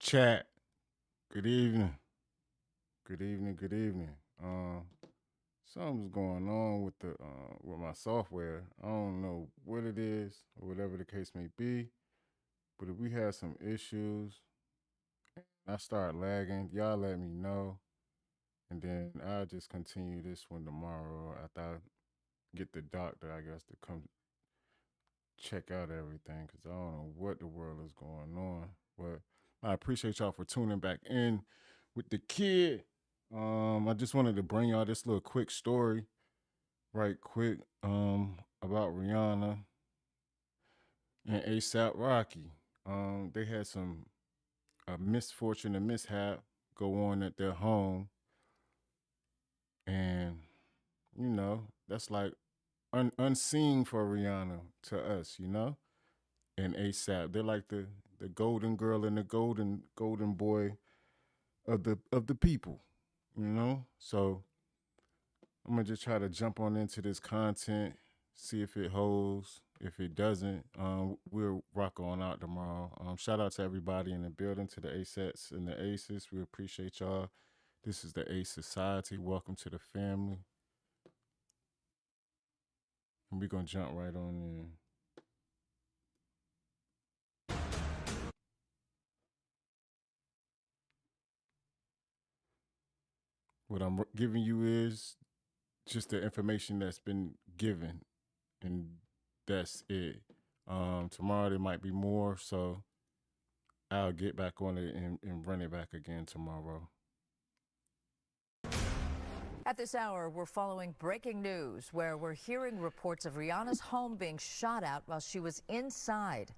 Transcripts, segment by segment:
Chat. Good evening. Good evening. Good evening. Something's going on with my software. I don't know what it is or whatever the case may be. But if we have some issues and I start lagging, y'all let me know. And then I'll just continue this one tomorrow after I get the doctor, I guess, to come check out everything because I don't know what the world is going on. But I appreciate y'all for tuning back in with the kid. I just wanted to bring y'all this little quick story, right quick, about Rihanna and ASAP Rocky. They had some misfortune and mishap go on at their home, and that's like unseen for Rihanna to us, and ASAP. They're like the golden girl and the golden boy of the people, So I'm gonna just try to jump on into this content, see if it holds. If it doesn't, we'll rock on out tomorrow. Shout out to everybody in the building, to the ASETs and the ACEs. We appreciate y'all. This is the ACE Society. Welcome to the family. And we're gonna jump right on in. What I'm giving you is just the information that's been given, and that's it. Tomorrow there might be more, so I'll get back on it and run it back again tomorrow. At this hour, we're following breaking news where we're hearing reports of Rihanna's home being shot at while she was inside.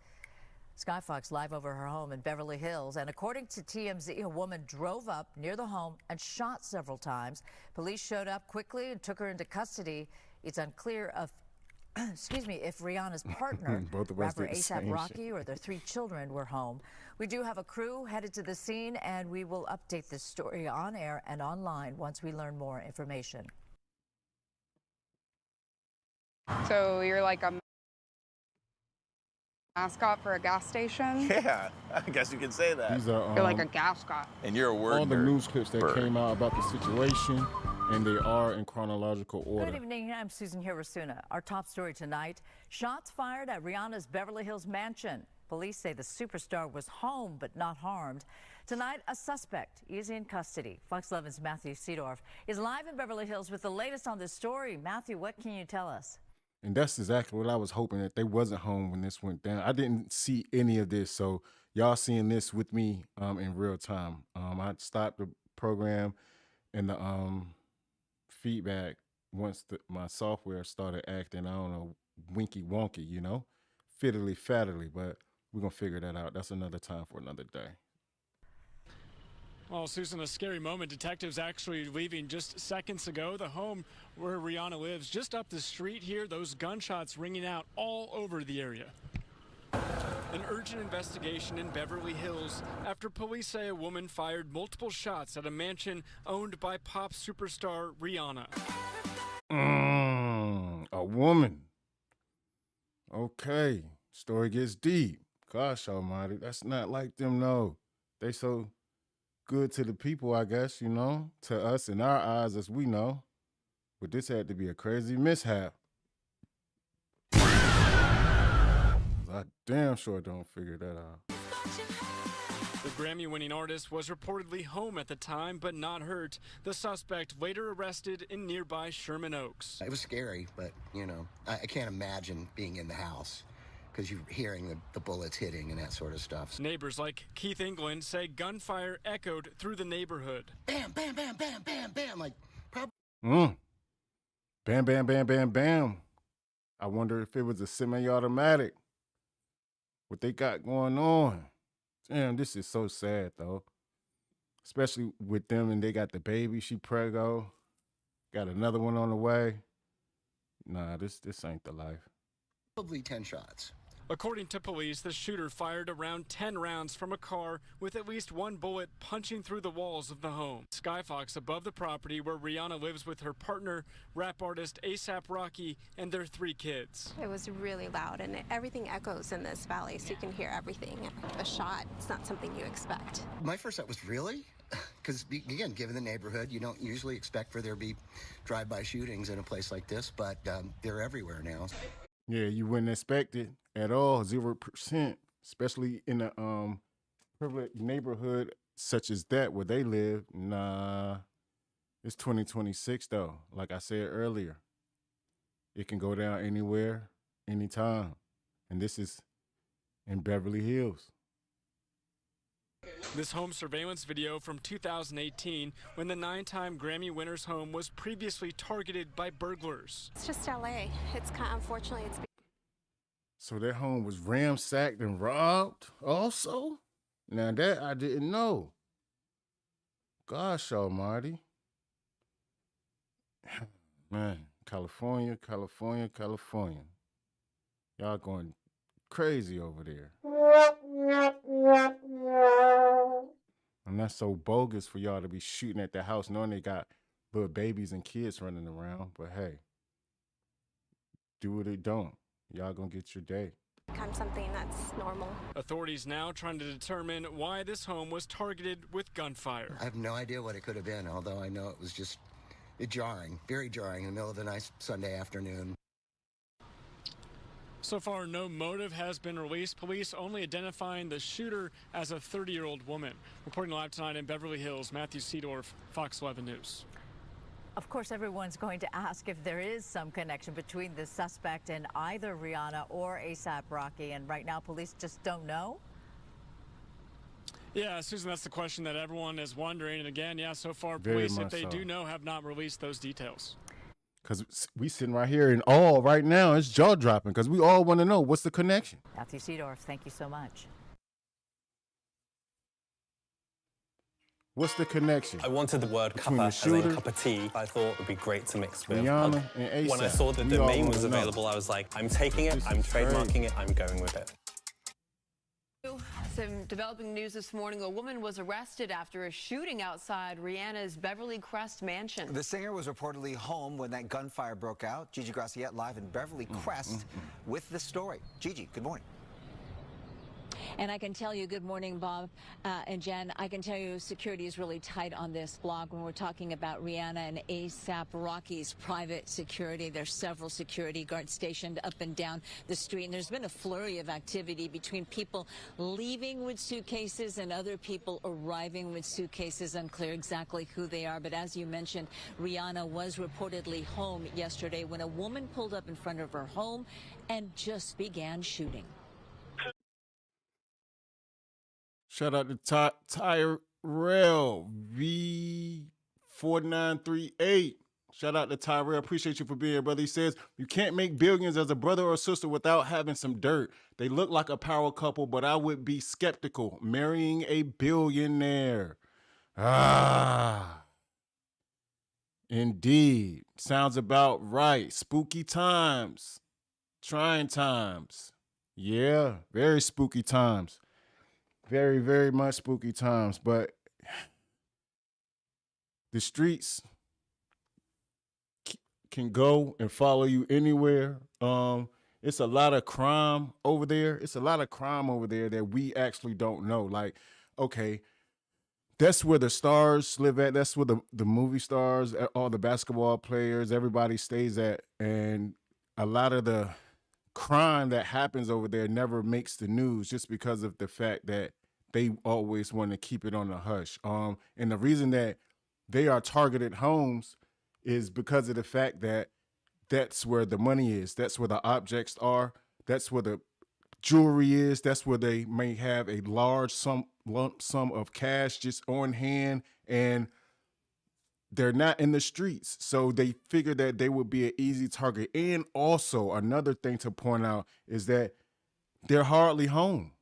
Sky Fox live over her home in Beverly Hills, and according to TMZ, a woman drove up near the home and shot several times. Police showed up quickly and took her into custody. It's unclear if Rihanna's partner, rapper ASAP Rocky, or their 3 children were home. We do have a crew headed to the scene, and we will update this story on air and online once we learn more information. So you're like a mascot for a gas station? Yeah, I guess you could say that. These are You're like a gascot. And you're a word all the nerd. news clips that came out about the situation, and they are in chronological order. Good evening, I'm Susan Hirosuna. Our top story tonight, shots fired at Rihanna's Beverly Hills mansion. Police say the superstar was home but not harmed. Tonight, a suspect is in custody. Fox 11's Matthew Seedorf is live in Beverly Hills with the latest on this story. Matthew, what can you tell us? And that's exactly what I was hoping, that they wasn't home when this went down. I didn't see any of this, so y'all seeing this with me in real time. I stopped the program and the feedback once my software started acting, I don't know, winky wonky, fiddly faddly, but we're gonna figure that out. That's another time for another day. Well, Susan, a scary moment. Detectives actually leaving just seconds ago. The home where Rihanna lives, just up the street here, those gunshots ringing out all over the area. An urgent investigation in Beverly Hills after police say a woman fired multiple shots at a mansion owned by pop superstar Rihanna. A woman. Okay. Story gets deep. Gosh almighty. That's not like them, no. They so good to the people, I guess, to us in our eyes, as we know. But this had to be a crazy mishap. I damn sure don't figure that out. The Grammy-winning artist was reportedly home at the time, but not hurt. The suspect later arrested in nearby Sherman Oaks. It was scary, but, I can't imagine being in the house because you're hearing the bullets hitting and that sort of stuff. Neighbors like Keith England say gunfire echoed through the neighborhood. Bam, bam, bam, bam, bam, bam, like probably. Bam, bam, bam, bam, bam. I wonder if it was a semi-automatic. What they got going on. Damn, this is so sad, though. Especially with them, and they got the baby. She preggo. Got another one on the way. Nah, this ain't the life. Probably 10 shots. According to police, the shooter fired around 10 rounds from a car with at least one bullet punching through the walls of the home. Skyfox above the property where Rihanna lives with her partner, rap artist A$AP Rocky, and their 3 kids. It was really loud, and everything echoes in this valley, so you can hear everything. A shot, it's not something you expect. My first thought was, really? Because, again, given the neighborhood, you don't usually expect for there to be drive-by shootings in a place like this, but they're everywhere now. Yeah, you wouldn't expect it at all, 0%, especially in a privileged neighborhood such as that where they live. Nah, it's 2026 though. Like I said earlier, it can go down anywhere, anytime. And this is in Beverly Hills. This home surveillance video from 2018 when the 9-time Grammy winner's home was previously targeted by burglars. It's just LA. It's kind of, unfortunately, it's. So their home was ransacked and robbed also? Now that I didn't know. Gosh almighty. Man, California, California, California. Y'all going crazy over there. And that's so bogus for y'all to be shooting at the house knowing they got little babies and kids running around. But hey, do what it don't. Y'all gonna get your day. Become something that's normal. Authorities now trying to determine why this home was targeted with gunfire. I have no idea what it could have been, although I know it was just jarring, very jarring, in the middle of a nice Sunday afternoon. So far, no motive has been released. Police only identifying the shooter as a 30-year-old woman. Reporting live tonight in Beverly Hills, Matthew Seedorf, Fox 11 News. Of course, everyone's going to ask if there is some connection between the suspect and either Rihanna or A$AP Rocky, and right now police just don't know. Yeah, Susan, that's the question that everyone is wondering. And again, yeah, so far Very police, if they much so. do know, have not released those details. Because we sitting right here in awe right now. It's jaw-dropping because we all want to know what's the connection. Matthew Seedorf, thank you so much. What's the connection? I wanted the word Between cuppa the as in shooter, cup of tea. I thought it would be great to mix with. Rihanna and A$AP. When I saw the We all domain wanna was know. available, I was like, I'm taking it, This I'm is trademarking crazy. it, I'm going with it. Some developing news this morning. A woman was arrested after a shooting outside Rihanna's Beverly Crest mansion. The singer was reportedly home when that gunfire broke out. Gigi Graciette live in Beverly Crest with the story. Gigi, good morning. And I can tell you, good morning, Bob and Jen, I can tell you security is really tight on this block when we're talking about Rihanna and A$AP Rocky's private security. There's several security guards stationed up and down the street, and there's been a flurry of activity between people leaving with suitcases and other people arriving with suitcases. Unclear exactly who they are, but as you mentioned, Rihanna was reportedly home yesterday when a woman pulled up in front of her home and just began shooting. Shout out to Tyrell V4938. Shout out to Tyrell. Appreciate you for being here, brother. He says, you can't make billions as a brother or sister without having some dirt. They look like a power couple, but I would be skeptical marrying a billionaire. Ah, indeed. Sounds about right. Spooky times. Trying times. Yeah, very spooky times. Very, very much spooky times, but the streets can go and follow you anywhere. It's a lot of crime over there. It's a lot of crime over there that we actually don't know. Like, okay, that's where the stars live at. That's where the movie stars, all the basketball players, everybody stays at. And a lot of the crime that happens over there never makes the news just because of the fact that they always want to keep it on the hush. And the reason that they are targeted homes is because of the fact that that's where the money is. That's where the objects are. That's where the jewelry is. That's where they may have a large lump sum of cash just on hand, and they're not in the streets. So they figure that they would be an easy target. And also another thing to point out is that they're hardly home.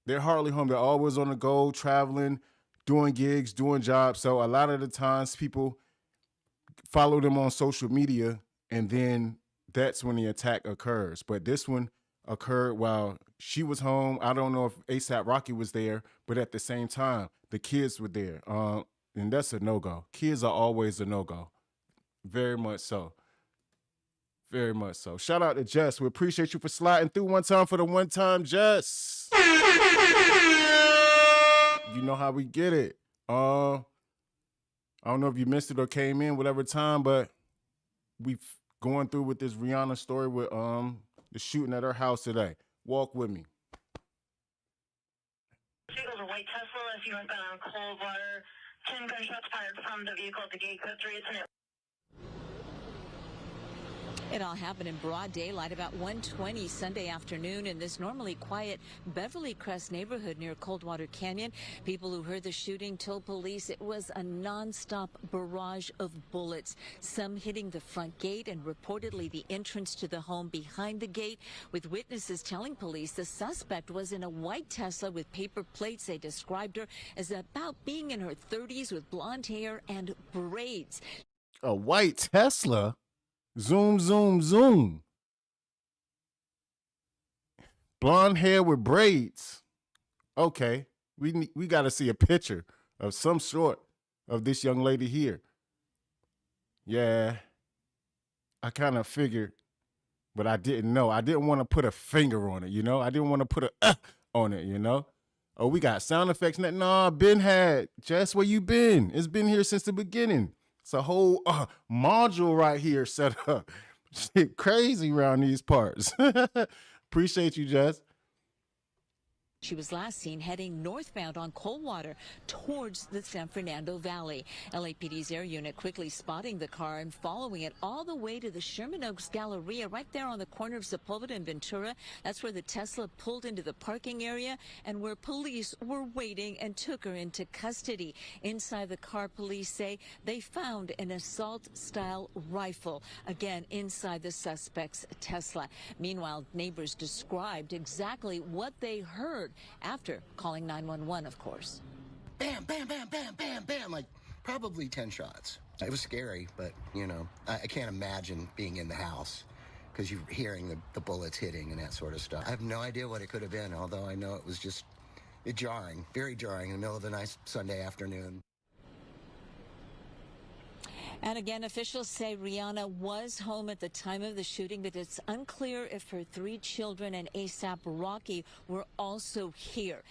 They're hardly home. They're always on the go, traveling, doing gigs, doing jobs. So a lot of the times people follow them on social media, and then that's when the attack occurs. But this one, occurred while she was home. I don't know if ASAP Rocky was there, but at the same time, the kids were there. And that's a no-go. Kids are always a no-go. Very much so. Very much so. Shout out to Jess. We appreciate you for sliding through one time for the one time, Jess. You know how we get it. I don't know if you missed it or came in, whatever time, but we going through with this Rihanna story with the shooting at her house today. Walk with me. Vehicle was a white Tesla. If you went down Coldwater, 10 gunshots fired from the vehicle at the gate code 3. It's an It all happened in broad daylight about 1:20 Sunday afternoon in this normally quiet Beverly Crest neighborhood near Coldwater Canyon. People who heard the shooting told police it was a nonstop barrage of bullets, some hitting the front gate and reportedly the entrance to the home behind the gate, with witnesses telling police the suspect was in a white Tesla with paper plates. They described her as about being in her 30s with blonde hair and braids. A white Tesla? Zoom, zoom, zoom. Blonde hair with braids. Okay, we got to see a picture of some sort of this young lady here. Yeah, I kind of figured, but I didn't know. I didn't want to put a finger on it, you know? I didn't want to put a on it, you know? Oh, we got sound effects. Nah, Ben had. Jess, where you been? It's been here since the beginning. It's a whole module right here set up. Shit crazy around these parts. Appreciate you, Jess. She was last seen heading northbound on Coldwater towards the San Fernando Valley. LAPD's air unit quickly spotting the car and following it all the way to the Sherman Oaks Galleria right there on the corner of Sepulveda and Ventura. That's where the Tesla pulled into the parking area and where police were waiting and took her into custody. Inside the car, police say they found an assault-style rifle, again inside the suspect's Tesla. Meanwhile, neighbors described exactly what they heard after calling 911, of course. Bam, bam, bam, bam, bam, bam, like probably 10 shots. It was scary, but, you know, I can't imagine being in the house because you're hearing the bullets hitting and that sort of stuff. I have no idea what it could have been, although I know it was just jarring, very jarring in the middle of a nice Sunday afternoon. And again, officials say Rihanna was home at the time of the shooting, but it's unclear if her 3 children and ASAP Rocky were also here.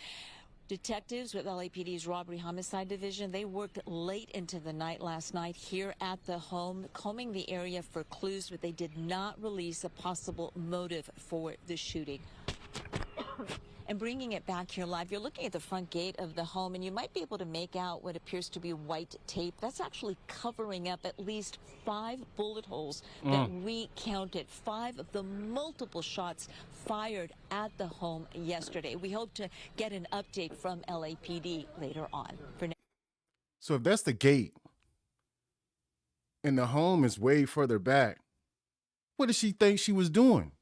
Detectives with LAPD's Robbery Homicide Division, they worked late into the night last night here at the home, combing the area for clues, but they did not release a possible motive for the shooting. And bringing it back here live, you're looking at the front gate of the home, and you might be able to make out what appears to be white tape. That's actually covering up at least 5 bullet holes that we counted. 5 of the multiple shots fired at the home yesterday. We hope to get an update from LAPD later on. So if that's the gate and the home is way further back, what did she think she was doing?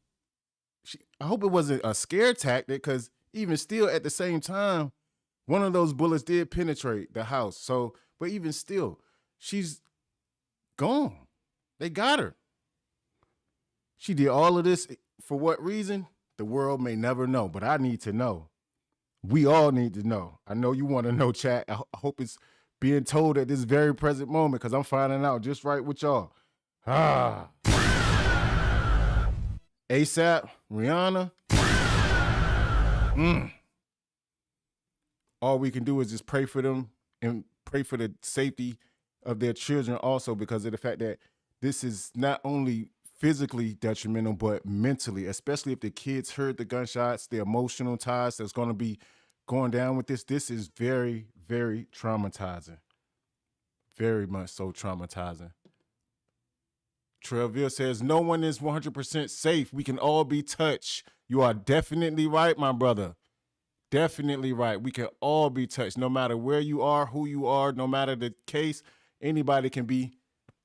I hope it wasn't a scare tactic, because even still, at the same time, one of those bullets did penetrate the house. So, but even still, she's gone. They got her. She did all of this for what reason? The world may never know, but I need to know. We all need to know. I know you want to know, chat. I hope it's being told at this very present moment, because I'm finding out just right with y'all. ASAP, Rihanna. All we can do is just pray for them and pray for the safety of their children also, because of the fact that this is not only physically detrimental, but mentally, especially if the kids heard the gunshots, the emotional ties that's going to be going down with this. This is very, very traumatizing. Very much so traumatizing. Treville says, no one is 100% safe. We can all be touched. You are definitely right, my brother. Definitely right. We can all be touched. No matter where you are, who you are, no matter the case, anybody can be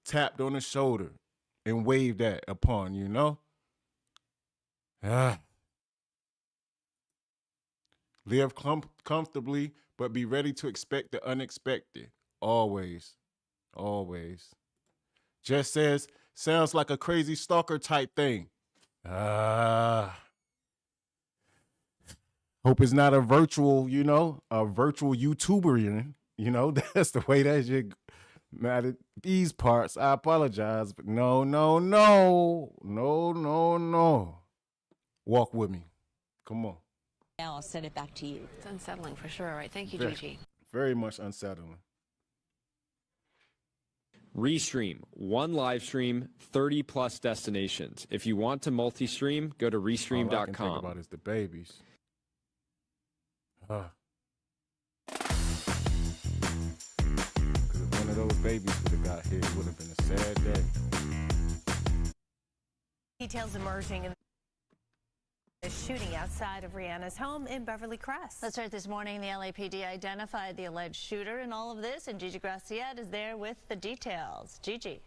tapped on the shoulder and waved at upon, you know? Live comfortably, but be ready to expect the unexpected. Always. Always. Jess says, sounds like a crazy stalker type thing. Hope it's not a virtual, a virtual YouTuber. That's the way that shit matter. These parts, I apologize, but no, no, no, no, no, no. Walk with me. Come on. Now I'll send it back to you. It's unsettling for sure. All right. Thank you, Very, Gigi. very much unsettling. Restream, one live stream, 30 plus destinations. If you want to multi-stream, go to All I can think restream.com. about is the babies. Because if one of those babies would have got hit, it would have been a sad day. Details emerging in the shooting outside of Rihanna's home in Beverly Crest. That's right. This morning, the LAPD identified the alleged shooter in all of this, and Gigi Graciette is there with the details. Gigi.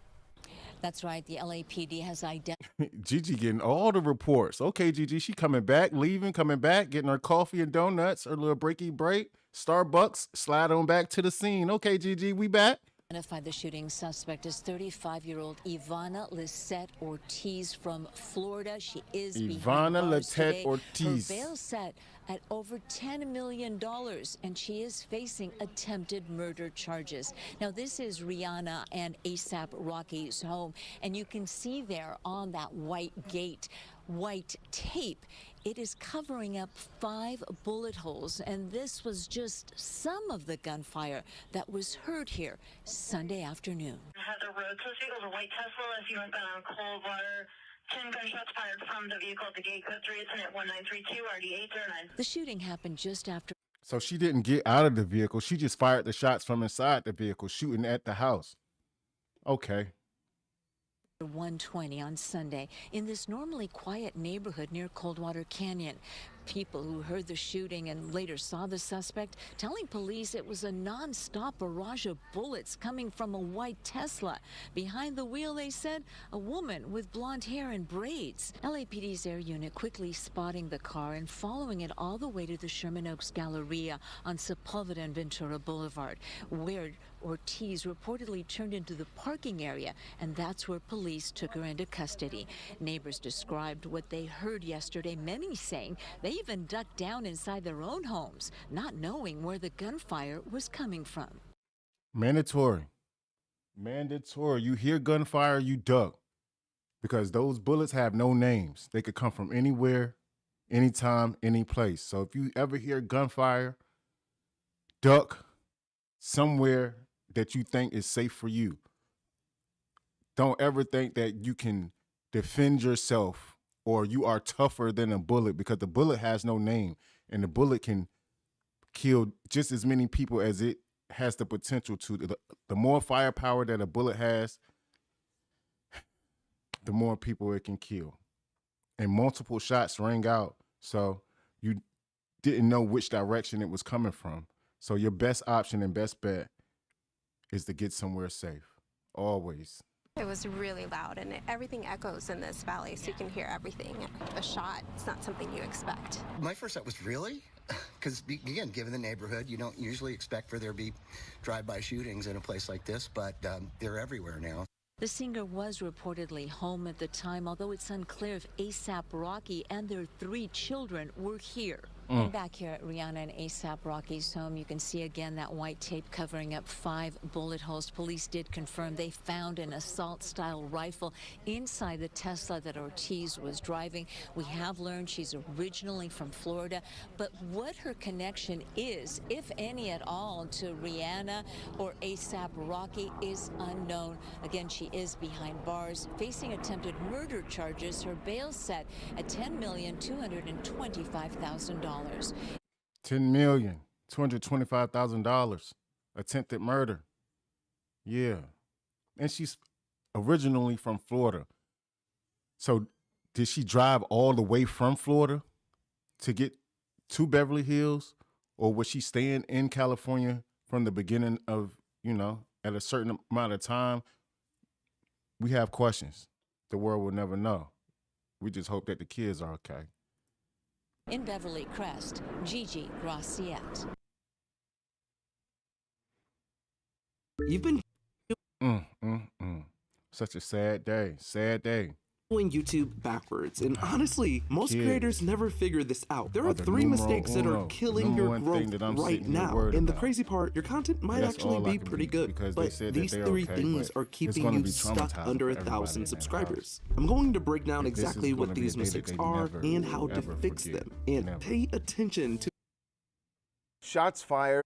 That's right. The LAPD has identified. Gigi getting all the reports. Okay, Gigi, she coming back, leaving, coming back, getting her coffee and donuts, her little breaky break. Starbucks, slide on back to the scene. Okay, Gigi, we back. Identified the shooting suspect as 35-year-old Ivana Lisette Ortiz from Florida. She is behind Ivana bars Lisette today. Ortiz. Her bail set at over $10 million, and she is facing attempted murder charges. Now, this is Rihanna and A$AP Rocky's home, and you can see there on that white gate, white tape. It is covering up 5 bullet holes, and this was just some of the gunfire that was heard here Sunday afternoon. Heather Road, so it was a white Tesla as you went down Coldwater. 10 gunshots fired from the vehicle at the gate code 3. It's in at 1932, RD809. The shooting happened just after. So she didn't get out of the vehicle. She just fired the shots from inside the vehicle, shooting at the house. Okay. 1:20 on Sunday in this normally quiet neighborhood near Coldwater Canyon. People who heard the shooting and later saw the suspect telling police it was a non-stop barrage of bullets coming from a white Tesla. Behind the wheel, they said, a woman with blonde hair and braids. LAPD's air unit quickly spotting the car and following it all the way to the Sherman Oaks Galleria on Sepulveda and Ventura Boulevard, where Ortiz reportedly turned into the parking area, and that's where police took her into custody. Neighbors described what they heard yesterday, many saying they even ducked down inside their own homes, not knowing where the gunfire was coming from. Mandatory. Mandatory. You hear gunfire, you duck. Because those bullets have no names. They could come from anywhere, anytime, any place. So if you ever hear gunfire, duck somewhere that you think is safe for you. Don't ever think that you can defend yourself or you are tougher than a bullet, because the bullet has no name, and the bullet can kill just as many people as it has the potential to. The more firepower that a bullet has, the more people it can kill. And multiple shots rang out, so you didn't know which direction it was coming from. So your best option and best bet is to get somewhere safe, always. It was really loud, and everything echoes in this valley, so you can hear everything. A shot, it's not something you expect. My first thought was, really? Because, again, given the neighborhood, you don't usually expect for there to be drive-by shootings in a place like this, but they're everywhere now. The singer was reportedly home at the time, although it's unclear if A$AP Rocky and their 3 children were here. And back here at Rihanna and A$AP Rocky's home, you can see again that white tape covering up 5 bullet holes. Police did confirm they found an assault-style rifle inside the Tesla that Ortiz was driving. We have learned she's originally from Florida, but what her connection is, if any at all, to Rihanna or A$AP Rocky is unknown. Again, she is behind bars, facing attempted murder charges. Her bail set at $10,225,000. $10,225,000 attempted murder. Yeah. And she's originally from Florida. So did she drive all the way from Florida to get to Beverly Hills? Or was she staying in California from the beginning of, at a certain amount of time? We have questions. The world will never know. We just hope that the kids are okay. In Beverly Crest, Gigi Graciette. You've been... Such a sad day. Sad day. YouTube backwards, and honestly, most Kids creators never figure this out. There are are the 3 numero mistakes that are uno, the killing number your one growth thing that I'm right sitting here now. worried And the about. crazy part, your content might That's actually all I be can pretty do good, because they but said that these they're 3 okay, things but are it's keeping gonna you be stuck traumatizing under for everybody 1,000 in that subscribers. house. I'm going to break down This is exactly what gonna be a these day that mistakes they are never, and how to ever fix forget. them. And Never. pay attention to Shots fired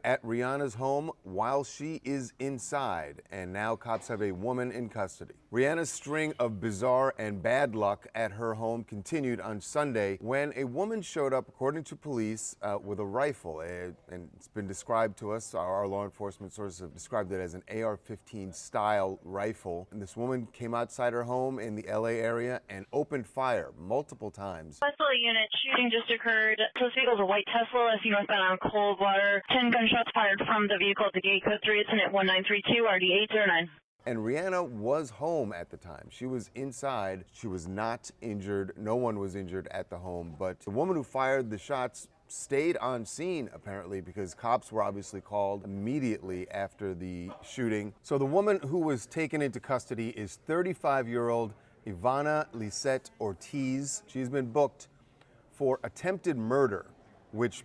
at Rihanna's home while she is inside, and now cops have a woman in custody. Rihanna's string of bizarre and bad luck at her home continued on Sunday when a woman showed up, according to police, with a rifle. And it's been described to us, our law enforcement sources have described it as an AR-15 style rifle. And this woman came outside her home in the LA area and opened fire multiple times. Tesla unit shooting just occurred. This vehicle is a white Tesla, as northbound on Coldwater. 10 gunshots fired from the vehicle to gate code 3. It's in at 1932 RD809. And Rihanna was home at the time. She was inside. She was not injured. No one was injured at the home. But the woman who fired the shots stayed on scene, apparently, because cops were obviously called immediately after the shooting. So the woman who was taken into custody is 35-year-old Ivana Lisette Ortiz. She's been booked for attempted murder, which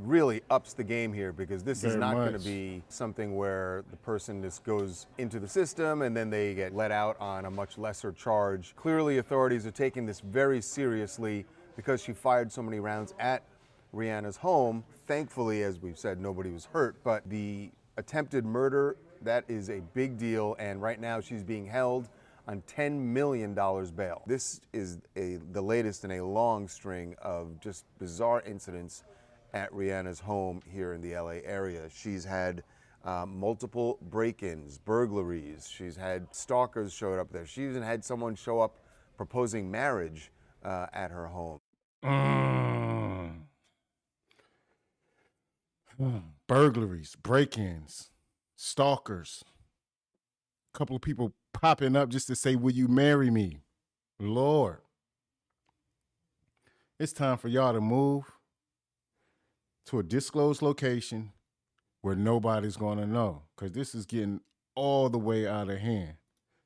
really ups the game here, because this is Very not going to much. be something where the person just goes into the system and then they get let out on a much lesser charge. Clearly, authorities are taking this very seriously because she fired so many rounds at Rihanna's home. Thankfully, as we've said, nobody was hurt, but the attempted murder, that is a big deal, and right now she's being held on $10 million bail. This is the latest in a long string of just bizarre incidents at Rihanna's home here in the LA area. She's had multiple break-ins, burglaries. She's had stalkers showed up there. She even had someone show up proposing marriage at her home. Burglaries, break-ins, stalkers. A couple of people popping up just to say, will you marry me? Lord. It's time for y'all to move to a disclosed location where nobody's going to know, because this is getting all the way out of hand.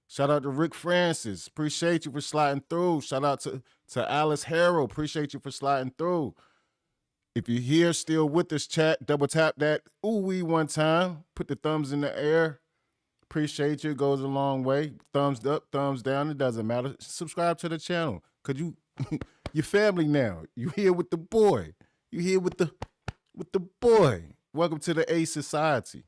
Shout out to Rick Francis. Appreciate you for sliding through. Shout out to Alice Harrell. Appreciate you for sliding through. If you're here still with us, chat, double tap that ooh-wee one time. Put the thumbs in the air. Appreciate you. It goes a long way. Thumbs up, thumbs down. It doesn't matter. Subscribe to the channel, because you're family now. You here with the boy. You here with the boy. Welcome to the A Society.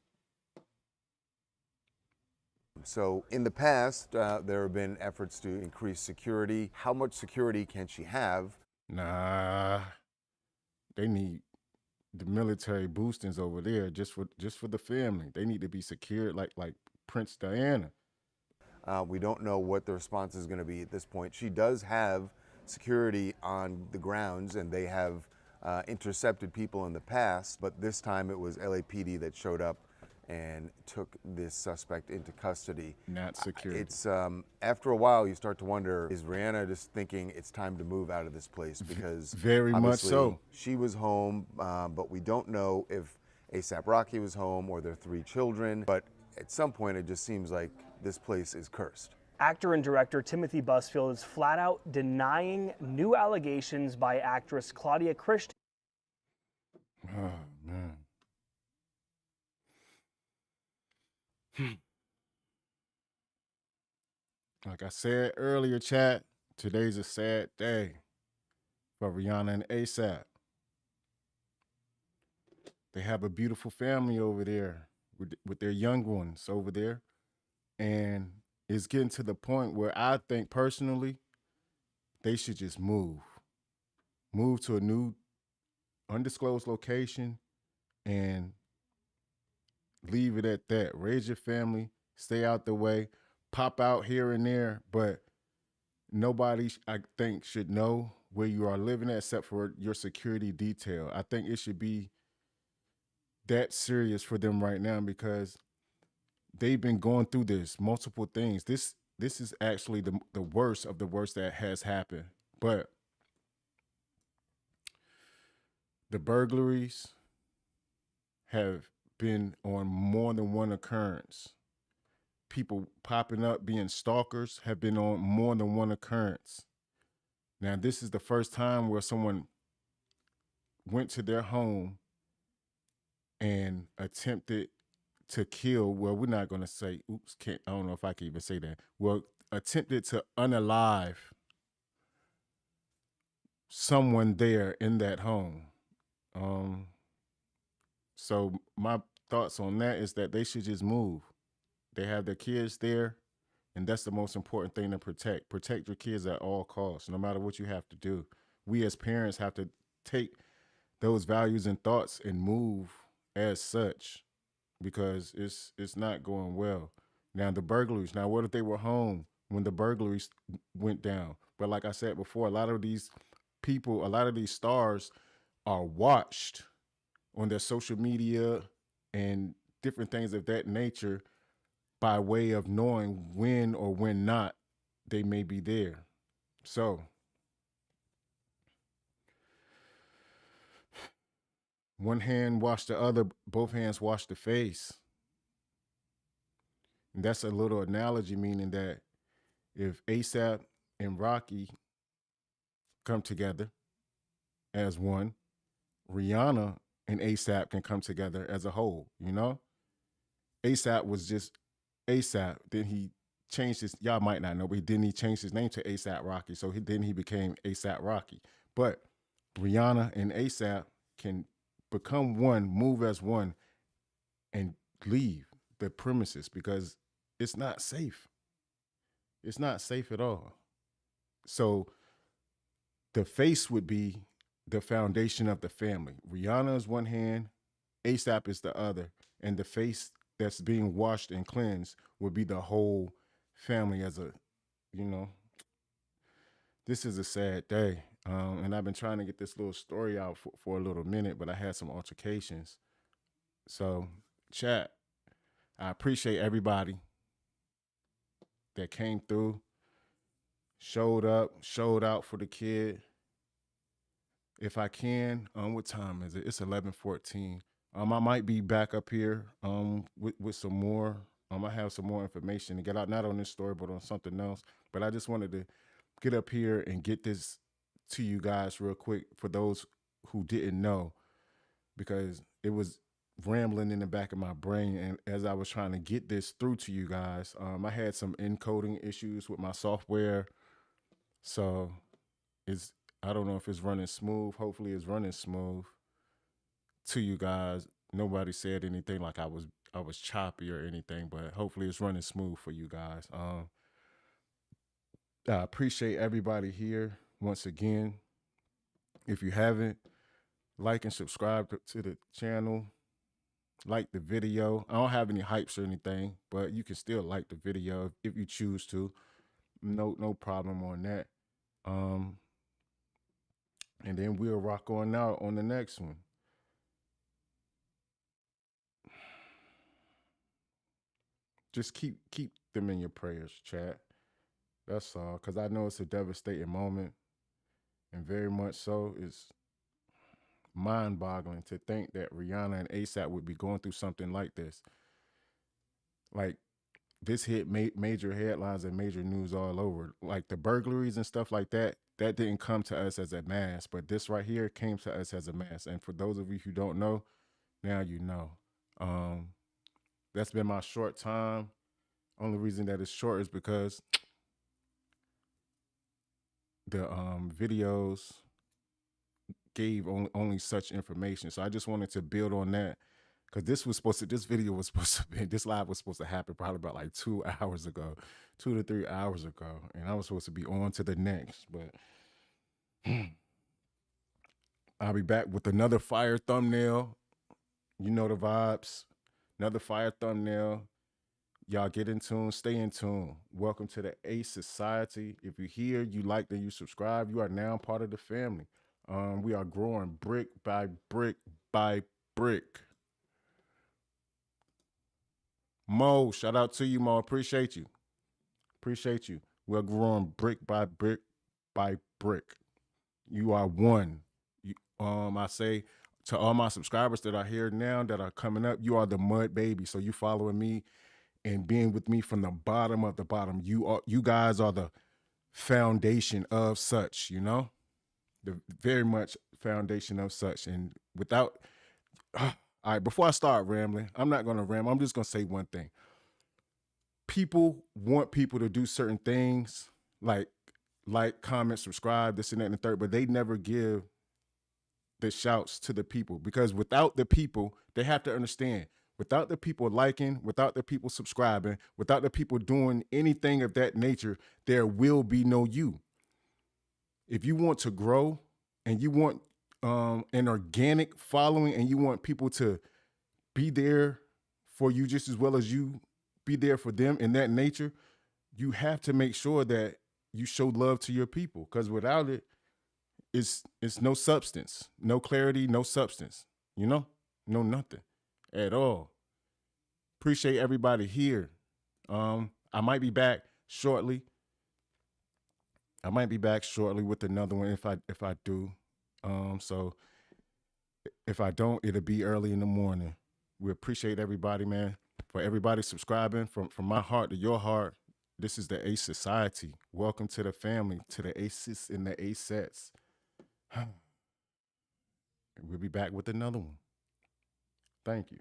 So in the past, there have been efforts to increase security. How much security can she have? Nah, they need the military boostings over there just for the family. They need to be secured like Prince Diana. We don't know what the response is going to be at this point. She does have security on the grounds, and they have intercepted people in the past, but this time it was LAPD that showed up and took this suspect into custody. Not security. It's after a while you start to wonder, is Rihanna just thinking it's time to move out of this place? Because very much so. She was home, but we don't know if A$AP Rocky was home or their 3 children. But at some point it just seems like this place is cursed. Actor and director Timothy Busfield is flat out denying new allegations by actress Claudia Christian. Oh, man. Like I said earlier, chat, today's a sad day for Rihanna and A$AP. They have a beautiful family over there with their young ones over there. And it's getting to the point where I think personally, they should just move. Move to a new undisclosed location and leave it at that. Raise your family, stay out the way, pop out here and there, but nobody, I think, should know where you are living at except for your security detail. I think it should be that serious for them right now, because they've been going through this, multiple things. This is actually the worst of the worst that has happened. But the burglaries have been on more than one occurrence. people popping up being stalkers have been on more than one occurrence. Now, this is the first time where someone went to their home and attempted to kill. Well, we're not going to say, oops, I don't know if I can even say that. Well, attempted to unalive someone there in that home. So my thoughts on that is that they should just move. They have their kids there, and that's the most important thing to protect. Protect your kids at all costs, no matter what you have to do. We as parents have to take those values and thoughts and move as such, because it's not going well. Now the burglaries. Now what if they were home when the burglaries went down? But like I said before, a lot of these people, a lot of these stars are watched on their social media and different things of that nature by way of knowing when or when not they may be there. So one hand wash the other, both hands wash the face. And that's a little analogy, meaning that if ASAP and Rocky come together as one, Rihanna and ASAP can come together as a whole, you know? ASAP was just ASAP. Then he changed his, y'all might not know, but then he changed his name to ASAP Rocky. So then he became ASAP Rocky. But Rihanna and ASAP can become one, move as one, and leave the premises, because it's not safe. It's not safe at all. So the face would be the foundation of the family. Rihanna is one hand, ASAP is the other, and the face that's being washed and cleansed would be the whole family as a, you know. This is a sad day. And I've been trying to get this little story out for a little minute, but I had some altercations. So, chat, I appreciate everybody that came through, showed up, showed out for the kid. If I can, what time is it? It's 11:14. I might be back up here with some more. I have some more information to get out, not on this story, but on something else. But I just wanted to get up here and get this to you guys real quick for those who didn't know, because it was rambling in the back of my brain. And as I was trying to get this through to you guys, I had some encoding issues with my software. So I don't know if it's running smooth. Hopefully it's running smooth to you guys. Nobody said anything like I was choppy or anything, but hopefully it's running smooth for you guys. I appreciate everybody here once again. If you haven't, like and subscribe to the channel. Like the video. I don't have any hypes or anything, but you can still like the video if you choose to. No problem on that. And then we'll rock on out on the next one. Just keep them in your prayers, chat. That's all, because I know it's a devastating moment, and very much so. It's mind-boggling to think that Rihanna and ASAP would be going through something like this. Like, this hit major headlines and major news all over. Like the burglaries and stuff like that, that didn't come to us as a mass, but this right here came to us as a mass. And for those of you who don't know, now you know. That's been my short time. Only reason that it's short is because the videos gave only such information. So I just wanted to build on that, because this video was supposed to be, this live was supposed to happen probably about like 2 hours ago, 2 to 3 hours ago. And I was supposed to be on to the next, but I'll be back with another fire thumbnail. You know the vibes. Another fire thumbnail. Y'all get in tune, stay in tune. Welcome to the A Society. If you're here, you like, then you subscribe. You are now part of the family. We are growing brick by brick by brick. Mo, shout out to you, Mo. Appreciate you. Appreciate you. We're growing brick by brick by brick. You are one. I say to all my subscribers that are here now, that are coming up, you are the mud baby. So you following me and being with me from the bottom of the bottom. You guys are the foundation of such, you know? The very much foundation of such. And without all right, before I start rambling, I'm not gonna ramble. I'm just gonna say one thing. People want people to do certain things, like comment, subscribe, this and that and the third, but they never give the shouts to the people, because without the people, they have to understand, without the people liking, without the people subscribing, without the people doing anything of that nature, there will be no you. If you want to grow and you want an organic following and you want people to be there for you just as well as you be there for them in that nature, you have to make sure that you show love to your people, because without it, it's no substance, no clarity, no substance, you know, no nothing at all. Appreciate everybody here. I might be back shortly. With another one if I do. So if I don't, it'll be early in the morning. We appreciate everybody, man. For everybody subscribing, from my heart to your heart. This is the Ace Society. Welcome to the family, to the Aces and the Acettes. We'll be back with another one. Thank you.